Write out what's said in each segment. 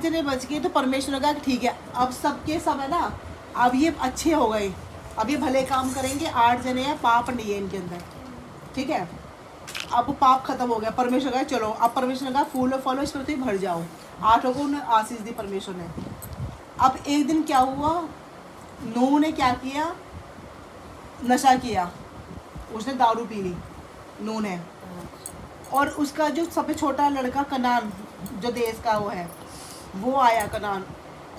जने बच गए तो परमेश्वर ने कहा कि ठीक है, अब सबके सब है ना, अब ये अच्छे हो गए, अब ये भले काम करेंगे। 8 जने हैं, पाप नहीं है इनके अंदर, ठीक है। अब पाप खत्म हो गया। परमेश्वर कहा चलो, अब परमेश्वर ने कहा फूल और फलो इस पृथ्वी भर जाओ। 8 लोगों ने आशीष दी परमेश्वर ने। अब एक दिन क्या हुआ, नूह ने क्या किया, नशा किया, उसने दारू पी ली नूह ने। और उसका जो सबसे छोटा लड़का कनान, जो देश का वो है, वो आया कनान।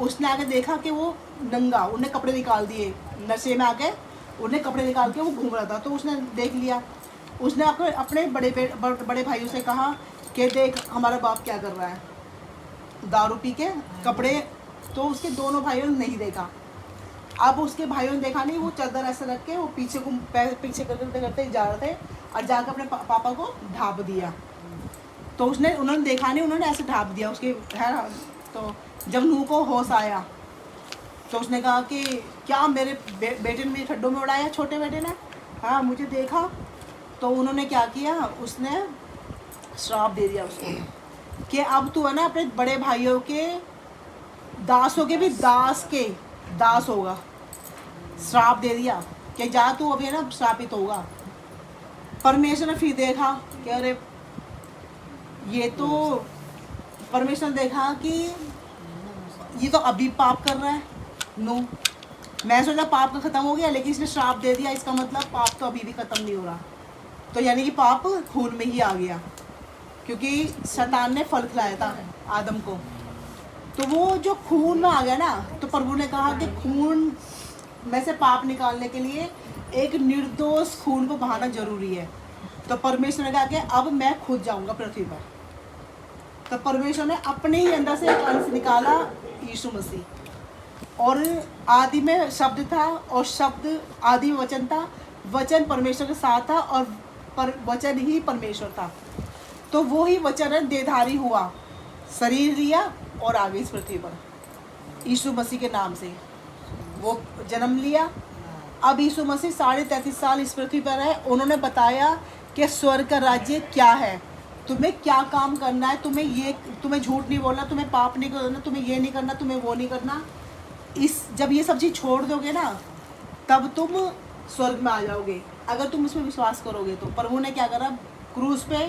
उसने आके देखा कि वो नंगा, उन्हें कपड़े निकाल दिए, नशे में आके उन्हें कपड़े निकाल के वो घूम रहा था। तो उसने देख लिया, उसने अपने बड़े भाइयों से कहा कि देख हमारा बाप क्या कर रहा है, दारू पी के कपड़े। तो उसके दोनों भाइयों ने नहीं देखा। अब उसके भाइयों ने देखा नहीं, वो चादर ऐसे रख के वो पीछे करते करते जा रहे थे और जाकर अपने पापा को ढाप दिया। तो उन्होंने देखा नहीं, उन्होंने ऐसे ढाप दिया उसके, है ना। तो जब नूह को होश आया तो उसने कहा कि क्या मेरे बेटे ने मेरे खड्डों में उड़ाया, छोटे बेटे ने, हाँ मुझे देखा। तो उन्होंने क्या किया, उसने श्राप दे दिया उसको कि अब तू है ना अपने बड़े भाइयों के दासों के भी दास होगा। श्राप दे दिया कि जा तू अभी है ना श्रापित होगा। परमेश्वर ने फिर देखा कि अरे ये तो, परमेश्वर ने देखा कि ये तो अभी पाप कर रहा है नो। मैं सोचा पाप का ख़त्म हो गया, लेकिन इसने श्राप दे दिया, इसका मतलब पाप तो अभी भी ख़त्म नहीं हो रहा। तो यानी कि पाप खून में ही आ गया, क्योंकि शैतान ने फल खिलाया था आदम को। तो वो जो खून में आ गया ना, तो प्रभु ने कहा कि खून में से पाप निकालने के लिए एक निर्दोष खून को बहाना जरूरी है। तो परमेश्वर ने कहा कि अब मैं खुद जाऊंगा पृथ्वी पर। तो परमेश्वर ने अपने ही अंदर से एक अंश निकाला, यीशु मसीह। और आदि में शब्द था, और शब्द आदि में वचन था, वचन परमेश्वर के साथ था, और वचन ही परमेश्वर था। तो वो ही वचन देहधारी हुआ, शरीर लिया और आ गई इस पृथ्वी पर। यीशु मसीह के नाम से वो जन्म लिया। अब यीशु मसीह 33.5 साल इस पृथ्वी पर है। उन्होंने बताया कि स्वर्ग का राज्य क्या है, तुम्हें क्या काम करना है, तुम्हें झूठ नहीं बोलना, तुम्हें पाप नहीं करना, तुम्हें ये नहीं करना, तुम्हें वो नहीं करना। जब ये सब चीज़ छोड़ दोगे ना, तब तुम स्वर्ग में आ जाओगे, अगर तुम उसमें विश्वास करोगे तो। प्रभु ने क्या करा, क्रूस पे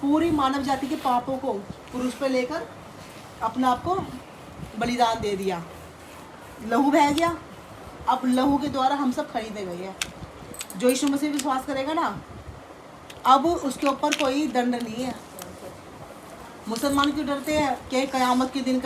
पूरी मानव जाति के पापों को क्रूस पे लेकर अपने आप को बलिदान दे दिया, लहू बह गया। अब लहू के द्वारा हम सब खरीदे गए हैं। जो यीशु मसीह विश्वास करेगा ना, अब उसके ऊपर कोई दंड नहीं है। मुसलमान क्यों डरते हैं कि कयामत के दिन